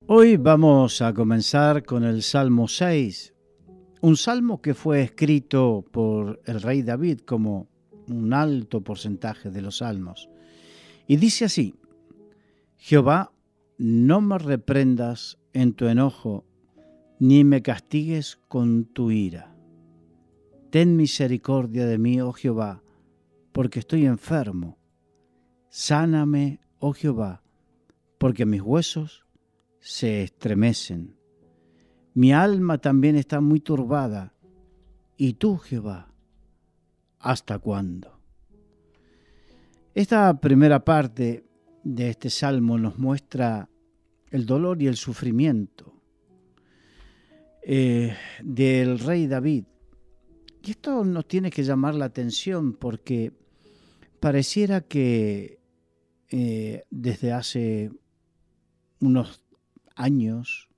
Hoy vamos a comenzar con el Salmo 6, un salmo que fue escrito por el rey David como un alto porcentaje de los salmos. Y dice así: Jehová, no me reprendas en tu enojo, ni me castigues con tu ira. Ten misericordia de mí, oh Jehová, porque estoy enfermo. Sáname, oh Jehová, porque mis huesos se estremecen. Mi alma también está muy turbada. ¿Y tú, Jehová, hasta cuándo? Esta primera parte de este salmo nos muestra el dolor y el sufrimiento del rey David. Y esto nos tiene que llamar la atención porque pareciera que desde hace unos años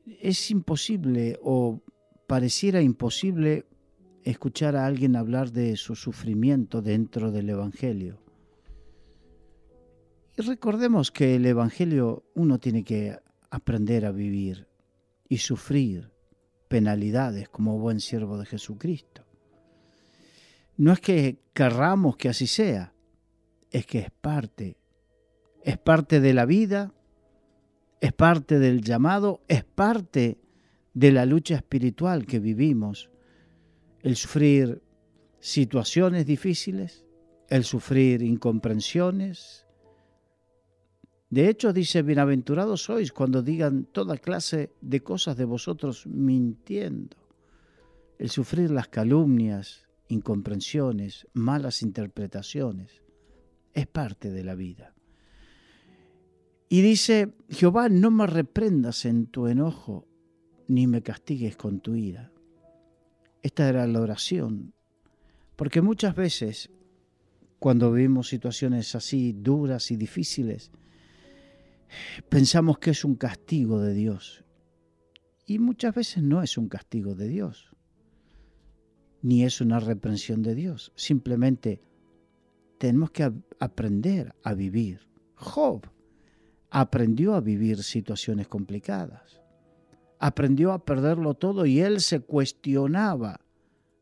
es imposible o pareciera imposible escuchar a alguien hablar de su sufrimiento dentro del Evangelio. Y recordemos que el Evangelio uno tiene que aprender a vivir y sufrir penalidades como buen siervo de Jesucristo. No es que querramos que así sea, es que es parte de la vida, es parte del llamado, es parte de la lucha espiritual que vivimos. El sufrir situaciones difíciles, el sufrir incomprensiones. De hecho, dice: bienaventurados sois cuando digan toda clase de cosas de vosotros mintiendo. El sufrir las calumnias, incomprensiones, malas interpretaciones, es parte de la vida. Y dice: Jehová, no me reprendas en tu enojo, ni me castigues con tu ira. Esta era la oración, porque muchas veces cuando vivimos situaciones así duras y difíciles, pensamos que es un castigo de Dios. Y muchas veces no es un castigo de Dios, ni es una reprensión de Dios. Simplemente tenemos que aprender a vivir. Job aprendió a vivir situaciones complicadas. Aprendió a perderlo todo y él se cuestionaba,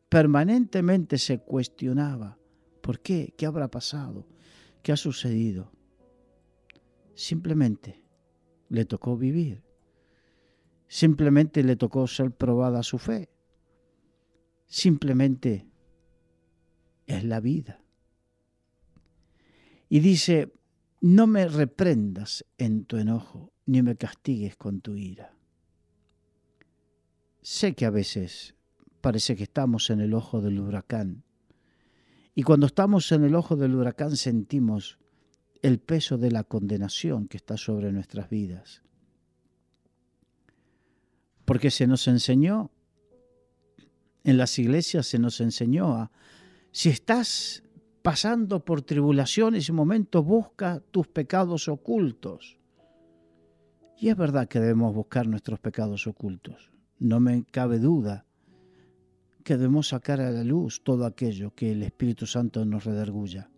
permanentemente se cuestionaba. ¿Por qué? ¿Qué habrá pasado? ¿Qué ha sucedido? Simplemente le tocó vivir. Simplemente le tocó ser probada su fe. Simplemente es la vida. Y dice: no me reprendas en tu enojo, ni me castigues con tu ira. Sé que a veces parece que estamos en el ojo del huracán. Y cuando estamos en el ojo del huracán sentimos el peso de la condenación que está sobre nuestras vidas. Porque se nos enseñó, en las iglesias se nos enseñó si estás pasando por tribulaciones y momentos, busca tus pecados ocultos. Y es verdad que debemos buscar nuestros pecados ocultos. No me cabe duda que debemos sacar a la luz todo aquello que el Espíritu Santo nos redarguya.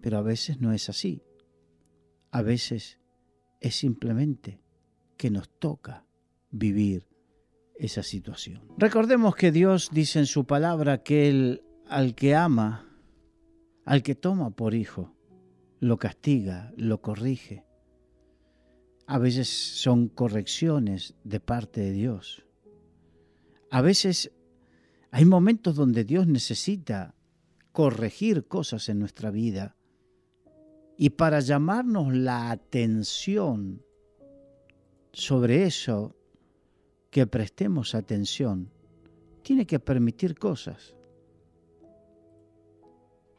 Pero a veces no es así. A veces es simplemente que nos toca vivir esa situación. Recordemos que Dios dice en su palabra que Él, al que ama, al que toma por hijo, lo castiga, lo corrige. A veces son correcciones de parte de Dios. A veces hay momentos donde Dios necesita corregir cosas en nuestra vida y para llamarnos la atención sobre eso, que prestemos atención, tiene que permitir cosas.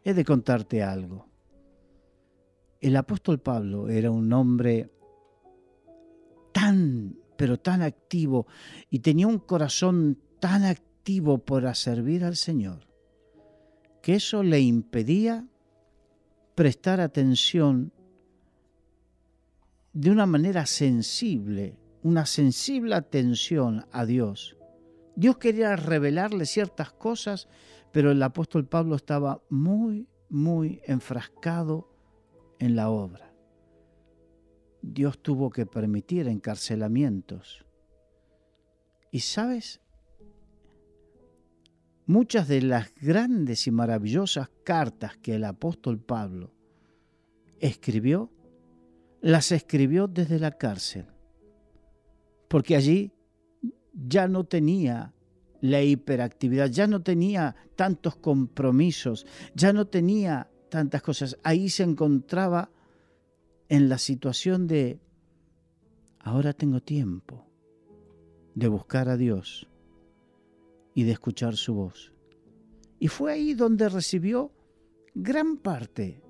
He de contarte algo. El apóstol Pablo era un hombre pero tan activo y tenía un corazón tan activo para servir al Señor, que eso le impedía prestar atención de una manera sensible, una sensible atención a Dios. Dios quería revelarle ciertas cosas, pero el apóstol Pablo estaba muy enfrascado en la obra. Dios tuvo que permitir encarcelamientos. Y ¿sabes? Muchas de las grandes y maravillosas cartas que el apóstol Pablo escribió, las escribió desde la cárcel, porque allí ya no tenía la hiperactividad, ya no tenía tantos compromisos, ya no tenía tantas cosas. Ahí se encontraba en la situación de, ahora tengo tiempo de buscar a Dios y de escuchar su voz. Y fue ahí donde recibió gran parte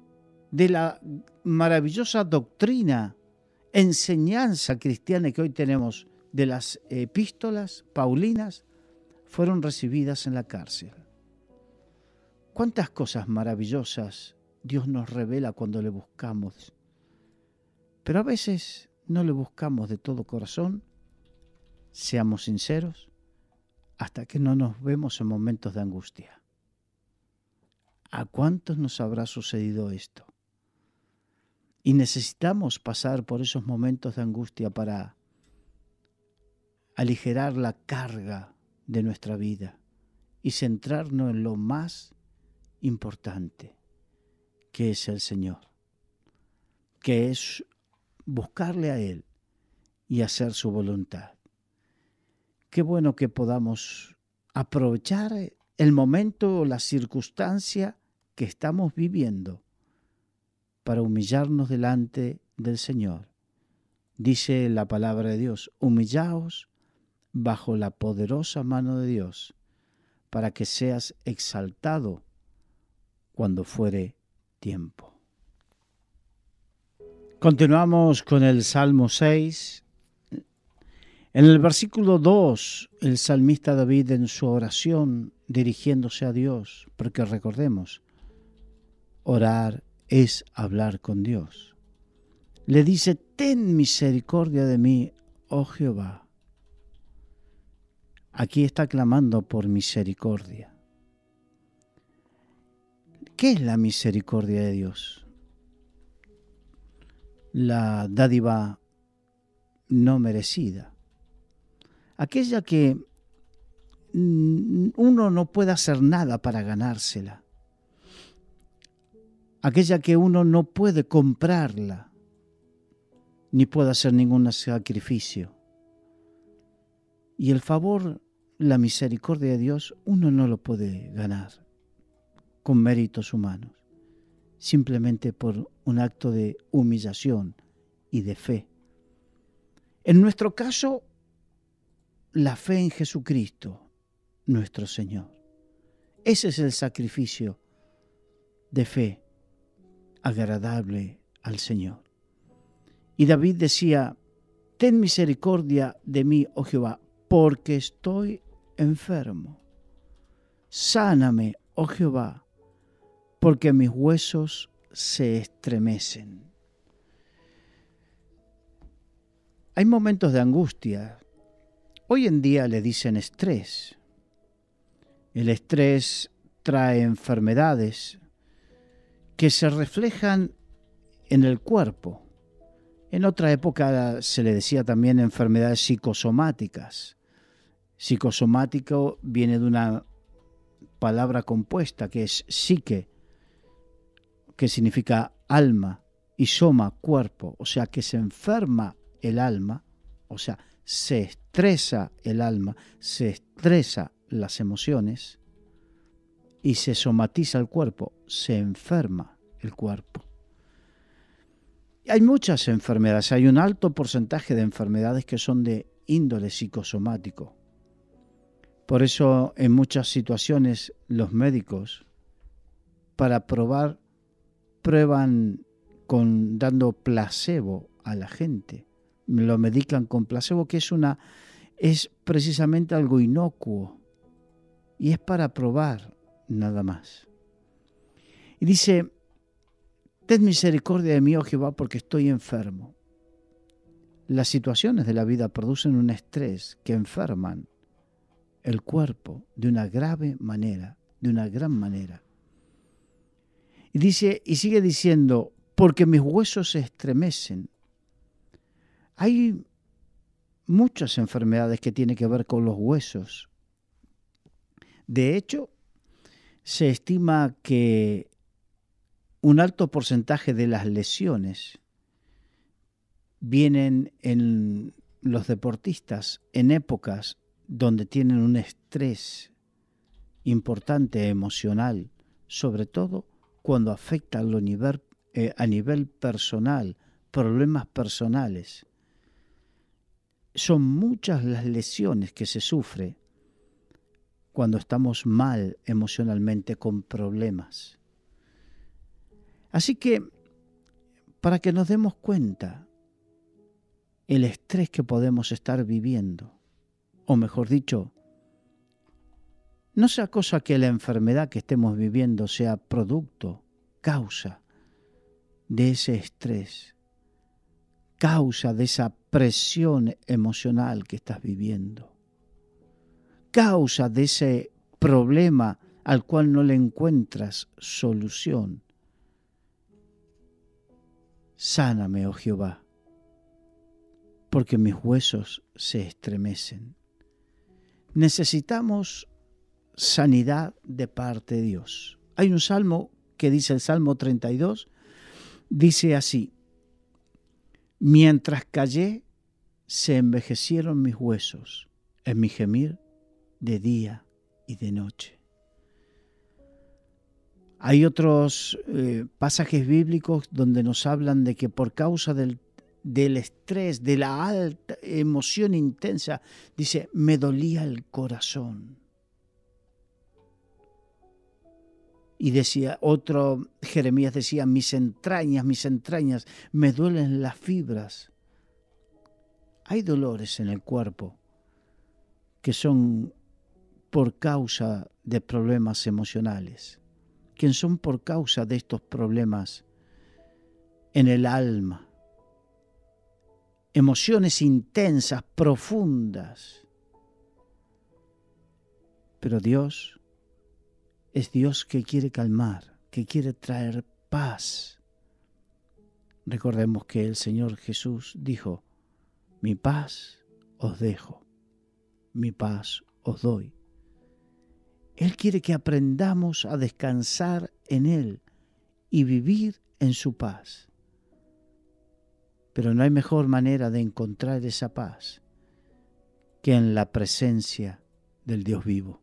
de la maravillosa doctrina, enseñanza cristiana que hoy tenemos de las epístolas paulinas, fueron recibidas en la cárcel. ¿Cuántas cosas maravillosas Dios nos revela cuando le buscamos? Pero a veces no le buscamos de todo corazón, seamos sinceros, hasta que no nos vemos en momentos de angustia. ¿A cuántos nos habrá sucedido esto? Y necesitamos pasar por esos momentos de angustia para aligerar la carga de nuestra vida y centrarnos en lo más importante, que es el Señor, que es buscarle a Él y hacer su voluntad. Qué bueno que podamos aprovechar el momento o la circunstancia que estamos viviendo para humillarnos delante del Señor. Dice la palabra de Dios, humillaos bajo la poderosa mano de Dios, para que seas exaltado cuando fuere tiempo. Continuamos con el Salmo 6. En el versículo 2, el salmista David en su oración dirigiéndose a Dios, porque recordemos, orar es hablar con Dios. Le dice, ten misericordia de mí, oh Jehová. Aquí está clamando por misericordia. ¿Qué es la misericordia de Dios? La dádiva no merecida. Aquella que uno no puede hacer nada para ganársela. Aquella que uno no puede comprarla, ni puede hacer ningún sacrificio. Y el favor, la misericordia de Dios, uno no lo puede ganar con méritos humanos, simplemente por un acto de humillación y de fe. En nuestro caso, la fe en Jesucristo, nuestro Señor. Ese es el sacrificio de fe agradable al Señor. Y David decía, ten misericordia de mí, oh Jehová, porque estoy enfermo. Sáname, oh Jehová, porque mis huesos se estremecen. Hay momentos de angustia. Hoy en día le dicen estrés. El estrés trae enfermedades que se reflejan en el cuerpo. En otra época se le decía también enfermedades psicosomáticas. Psicosomático viene de una palabra compuesta que es psique, que significa alma, y soma, cuerpo, o sea que se enferma el alma, o sea, se estresa el alma, se estresa las emociones y se somatiza el cuerpo, se enferma el cuerpo. Hay muchas enfermedades, hay un alto porcentaje de enfermedades que son de índole psicosomático. Por eso en muchas situaciones los médicos, para probar, prueban dando placebo a la gente. Lo medican con placebo, que es precisamente algo inocuo y es para probar nada más. Y dice, ten misericordia de mí, oh Jehová, porque estoy enfermo. Las situaciones de la vida producen un estrés que enferman el cuerpo de una grave manera, de una gran manera. Y dice, y sigue diciendo, porque mis huesos se estremecen. Hay muchas enfermedades que tienen que ver con los huesos. De hecho, se estima que un alto porcentaje de las lesiones vienen en los deportistas en épocas donde tienen un estrés importante emocional, sobre todo cuando afecta a nivel personal, problemas personales. Son muchas las lesiones que se sufren cuando estamos mal emocionalmente, con problemas. Así que, para que nos demos cuenta el estrés que podemos estar viviendo, o mejor dicho, no sea cosa que la enfermedad que estemos viviendo sea producto, causa de ese estrés, causa de esa presión emocional que estás viviendo, causa de ese problema al cual no le encuentras solución. Sáname, oh Jehová, porque mis huesos se estremecen. Necesitamos sanidad de parte de Dios. Hay un salmo que dice, el Salmo 32, dice así: mientras callé, se envejecieron mis huesos en mi gemir de día y de noche. Hay otros pasajes bíblicos donde nos hablan de que por causa del estrés, de la alta emoción intensa, dice, me dolía el corazón. Y decía otro, Jeremías decía, mis entrañas, me duelen las fibras. Hay dolores en el cuerpo que son por causa de problemas emocionales, que son por causa de estos problemas en el alma. Emociones intensas, profundas. Pero Dios es Dios que quiere calmar, que quiere traer paz. Recordemos que el Señor Jesús dijo, mi paz os dejo, mi paz os doy. Él quiere que aprendamos a descansar en Él y vivir en su paz. Pero no hay mejor manera de encontrar esa paz que en la presencia del Dios vivo.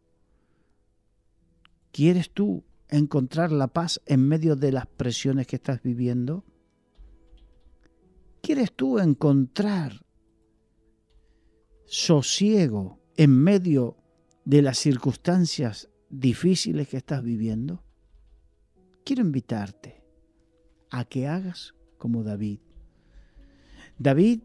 ¿Quieres tú encontrar la paz en medio de las presiones que estás viviendo? ¿Quieres tú encontrar sosiego en medio de las circunstancias difíciles que estás viviendo? Quiero invitarte a que hagas como David. David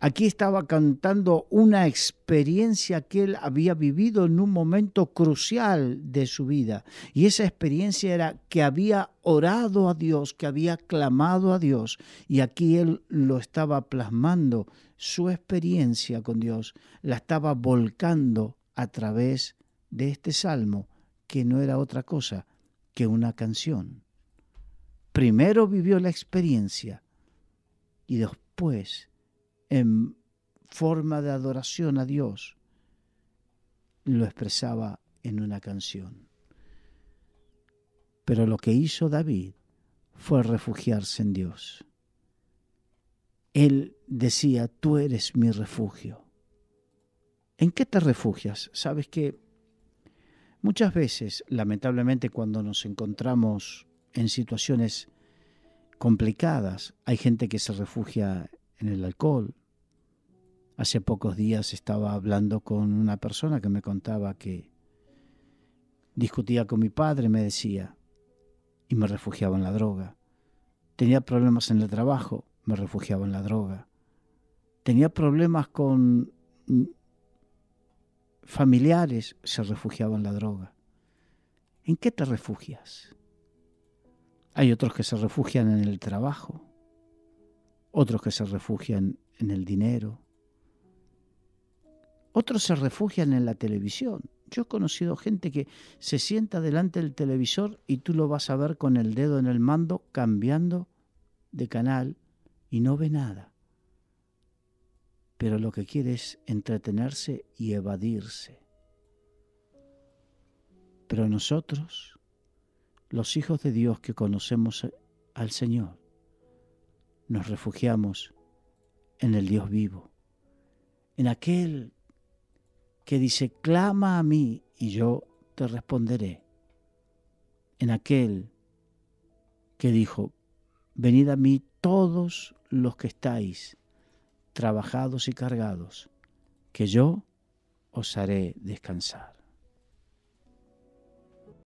aquí estaba cantando una experiencia que él había vivido en un momento crucial de su vida. Y esa experiencia era que había orado a Dios, que había clamado a Dios. Y aquí él lo estaba plasmando, su experiencia con Dios, la estaba volcando a través de este salmo, que no era otra cosa que una canción. Primero vivió la experiencia y después, en forma de adoración a Dios, lo expresaba en una canción. Pero lo que hizo David fue refugiarse en Dios. Él decía, tú eres mi refugio. ¿En qué te refugias? Sabes que muchas veces, lamentablemente, cuando nos encontramos en situaciones complicadas, hay gente que se refugia en el alcohol. Hace pocos días estaba hablando con una persona que me contaba que discutía con mi padre, me decía, y me refugiaba en la droga. Tenía problemas en el trabajo, me refugiaba en la droga. Tenía problemas con familiares, se refugiaba en la droga. ¿En qué te refugias? Hay otros que se refugian en el trabajo, otros que se refugian en el dinero, otros se refugian en la televisión. Yo he conocido gente que se sienta delante del televisor y tú lo vas a ver con el dedo en el mando cambiando de canal y no ve nada. pero lo que quiere es entretenerse y evadirse. Pero nosotros, los hijos de Dios que conocemos al Señor, nos refugiamos en el Dios vivo, en aquel que dice, clama a mí y yo te responderé, en aquel que dijo, venid a mí todos los que estáis trabajados y cargados, que yo os haré descansar.